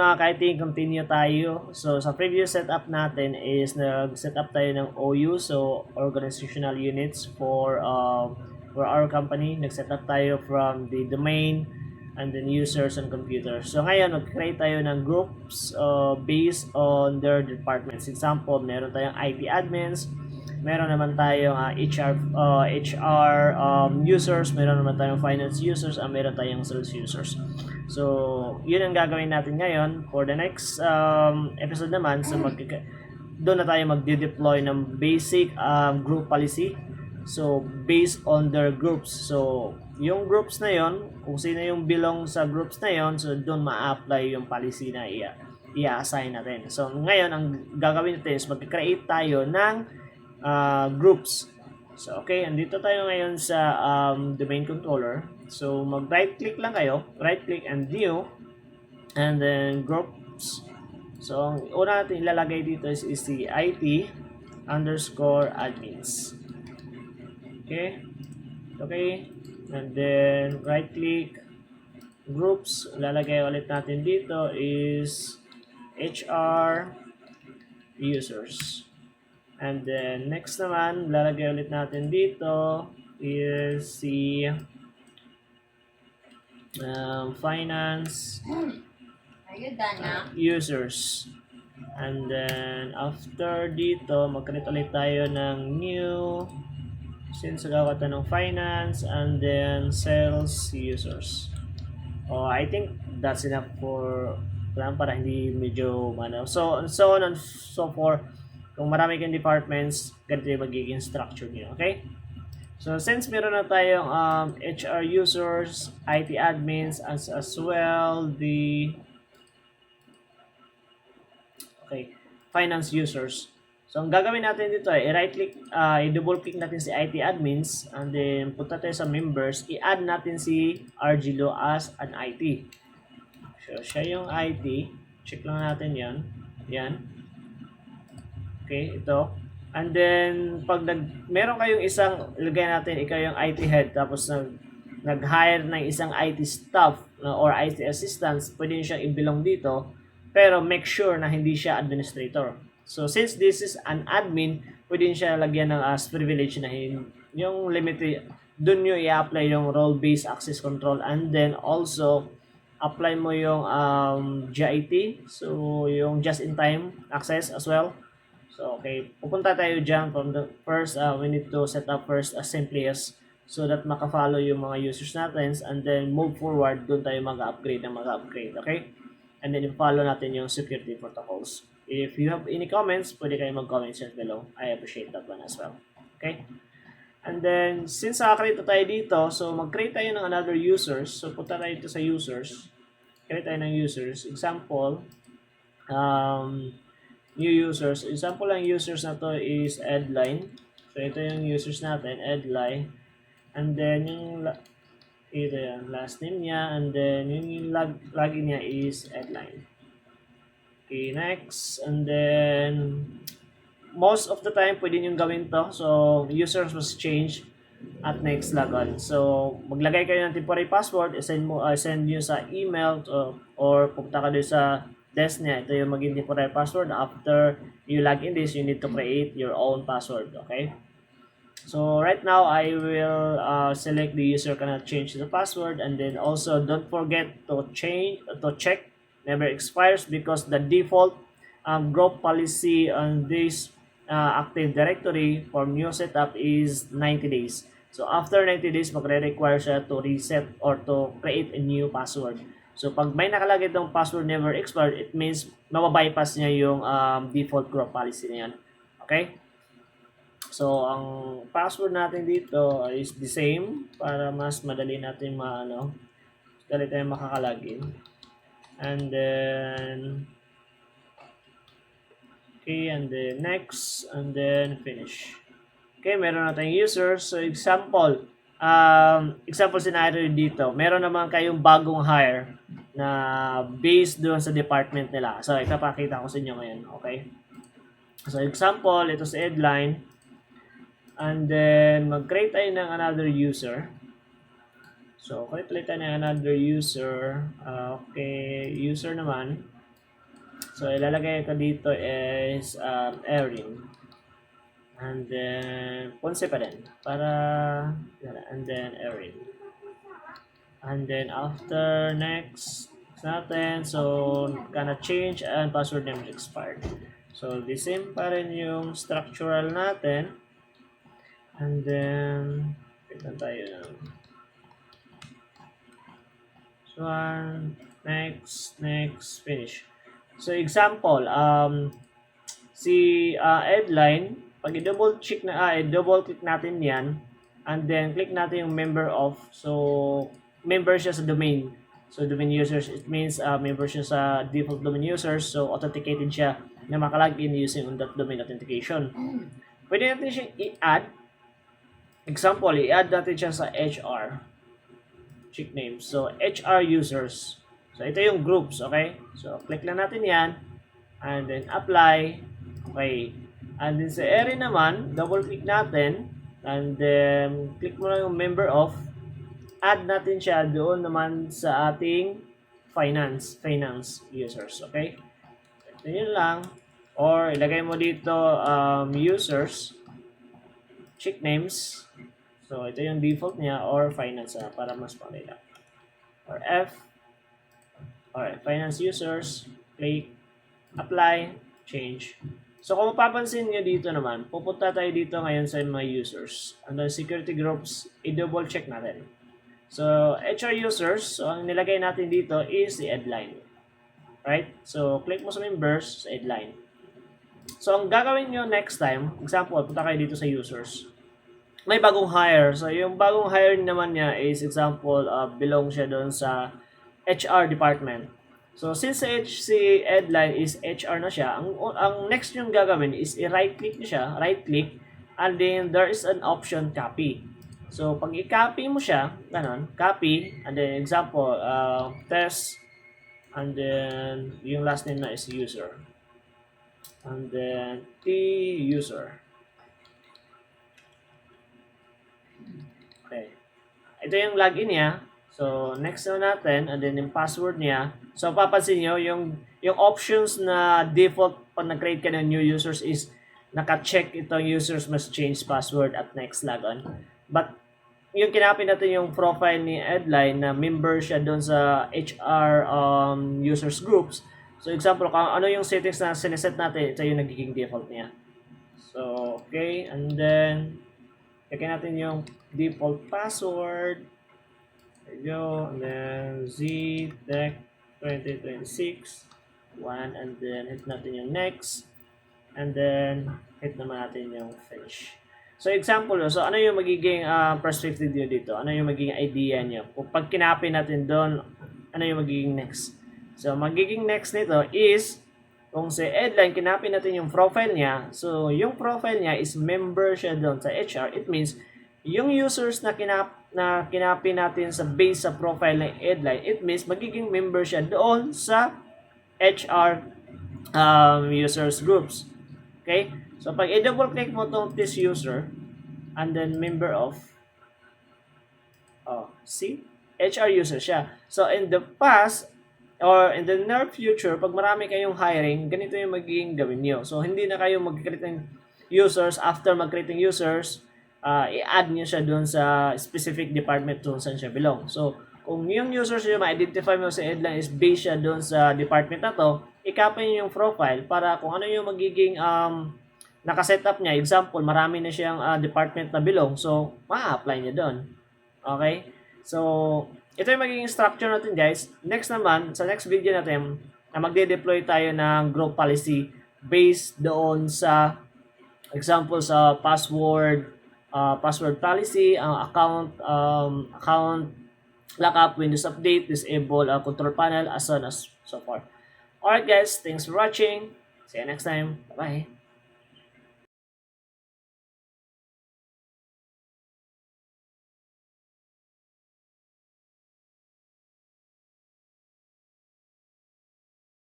mga kaiting, continue tayo. So, sa previous setup natin is nag-set up tayo ng OU, so organizational units for our company. Nag-set up tayo from the domain and then users and computers. So, ngayon, mag-create tayo ng groups based on their departments. Example, meron tayong IT admins, meron naman tayong HR users, meron naman tayong finance users, meron tayong sales users. So, yun ang gagawin natin ngayon. For the next episode naman, so doon na tayo magde-deploy ng basic group policy. So, based on their groups. So, yung groups na yon, kung sino yung belong sa groups na yon, so doon ma-apply yung policy na i-assign natin. So, ngayon, ang gagawin natin is mag-create tayo ng groups. So, okay, andito tayo ngayon sa domain controller. So, mag-right click lang kayo. Right click and new. And then groups. So, ang una natin ilalagay dito is the IT underscore admins. Okay. Okay. And then right click groups. Ilalagay ulit natin dito is HR users. And then next naman, lalagay ulit natin dito is si finance users. And then after dito, mag-create ulit tayo ng new, since gawa tayo ng finance, and then sales users. I think that's enough for para hindi medyo so on and so forth. Kung marami kang departments, ganito yung magiging structure niyo, okay? So, since meron na tayong HR users, IT admins, as well the finance users. So, ang gagawin natin dito ay i-right click, i-double click natin si IT admins, and then punta tayo sa members, i-add natin si Argilo as an IT. So, siya yung IT. Check lang natin yan. Yan. Okay, ito. And then, pag meron kayong isang, ilagay natin, ikaw yung IT head, tapos nag-hire ng isang IT staff or IT assistants, pwede nyo siyang i-belong dito, pero make sure na hindi siya administrator. So, since this is an admin, pwede nyo siya lagyan ng as privilege na yung limited, dun nyo i-apply yung role-based access control, and then also, apply mo yung JIT, so yung just-in-time access as well. So, okay, pupunta tayo dyan from the first, we need to set up first as simply as so that makafollow yung mga users natin, and then move forward, doon tayo mag-upgrade, okay? And then follow natin yung security protocols. If you have any comments, pwede kayo mag-comment below. I appreciate that one as well. Okay? And then, since nakakreate tayo dito, so mag-create tayo ng another users. So, punta tayo dito sa users. Create tayo ng users. Example, new users. Example lang users na to is Edline. So, ito yung users natin, Edline. And then, ito yung last name niya. And then, yung login niya is Edline. Okay, next. And then, most of the time, pwede nyo gawin to. So, users must change at next logon. So, maglagay kayo ng temporary password, send nyo sa email or pupunta ka doon sa desk niya. Ito yung maging temporary password. After you log in this, you need to create your own password. Okay? So, right now, I will select the user cannot change the password, and then also don't forget to check never expires, because the default group policy on this Active Directory for new setup is 90 days. So after 90 days, magre-require siya to reset or to create a new password. So pag may nakalagay itong password never expired, it means mababypass niya yung default group policy na yan. Okay? So ang password natin dito is the same para mas madali natin dali tayo makakalagin. And then okay, and then next, and then finish. Okay, meron na tayong users. So example scenario dito. Meron naman kayong bagong hire na based doon sa department nila. So ipapakita ko sa inyo ngayon, okay? So example, ito sa Edline. And then mag-create tayo ng another user. So, create tayo ng another user. Okay, user naman. So, ilalagay ko dito is Erin. And then, Ponce pa rin. And then Erin. And then, after next natin, so, gonna change and password name is expired. So, the same pa rin yung structural natin. And then, tignan tayo ng so, next, finish. So, example, si Edline, pag i-double click natin yan, and then click natin yung member of, so, member siya sa domain. So, domain users, it means member siya sa default domain users, so, authenticated siya na makalagin using on that domain authentication. Pwede natin siya i-add. Example, i-add natin siya sa HR. Check names. So, HR users. So, ito yung groups, okay? So, click lang natin yan. And then, apply. Okay. And then, sa area naman, double-click natin. And then, click mo lang yung member of. Add natin siya doon naman sa ating finance users, okay? Ito yun lang. Or, ilagay mo dito users. Check names. So, ito yung default niya or finance para mas malala. Or F. Alright, finance users, click, apply, change. So, kung mapapansin nyo dito naman, pupunta tayo dito ngayon sa mga users. Under security groups, i-double check natin. So, HR users, so ang nilagay natin dito is the headline. Right? So, click mo sa members, sa headline. So, ang gagawin nyo next time, example, punta kayo dito sa users. May bagong hire. So, yung bagong hire naman niya is example, belong siya doon sa HR department. So, since si headline is HR na siya, ang next yung gagawin is i-right-click siya, right-click, and then there is an option copy. So, pag i-copy mo siya, ganon, copy, and then example, test, and then yung last name na is user. And then T user. Okay. Ito yung login niya. So, next na natin, and then yung password niya. So, papansin nyo, yung options na default pag nag-create ka ng new users is naka-check itong users must change password at next logon. But, yung kinapin natin yung profile ni Edline na member siya doon sa HR users groups. So, example, kung ano yung settings na sineset natin, ito yung nagiging default niya. So, okay, and then, check natin yung default password. There you go. And then ZTech 2026 1, and then hit natin yung next, and then hit naman natin yung finish. So example, so ano yung magiging perspective nyo dito? Ano yung magiging idea nyo? Kung pag kinapin natin doon, ano yung magiging next? So magiging next nito is kung si Edline, kinapin natin yung profile niya. So yung profile niya is member siya doon sa HR. It means yung users na kinapin natin sa base sa profile ng Edline, it means magiging member siya doon sa HR users groups. Okay? So, pag i-double click mo tong this user, and then member of, see? HR user siya. So, in the past, or in the near future, pag marami kayong hiring, ganito yung magiging gawin nyo. So, hindi na kayo mag-create ng users. After mag-create ng users, i-add nyo siya doon sa specific department kung saan siya belong. So, kung yung users nyo ma-identify mo sa Edline is based siya doon sa department na to, i-copy nyo yung profile para kung ano yung magiging nakasetup niya. Example, marami na siyang department na belong. So, ma-apply niya doon. Okay? So, ito yung magiging structure natin, guys. Next naman, sa next video natin, magde-deploy tayo ng group policy based doon sa example sa password policy, account lockup, Windows Update, disable control panel, as on as so forth. Alright guys, thanks for watching. See you next time. Bye-bye.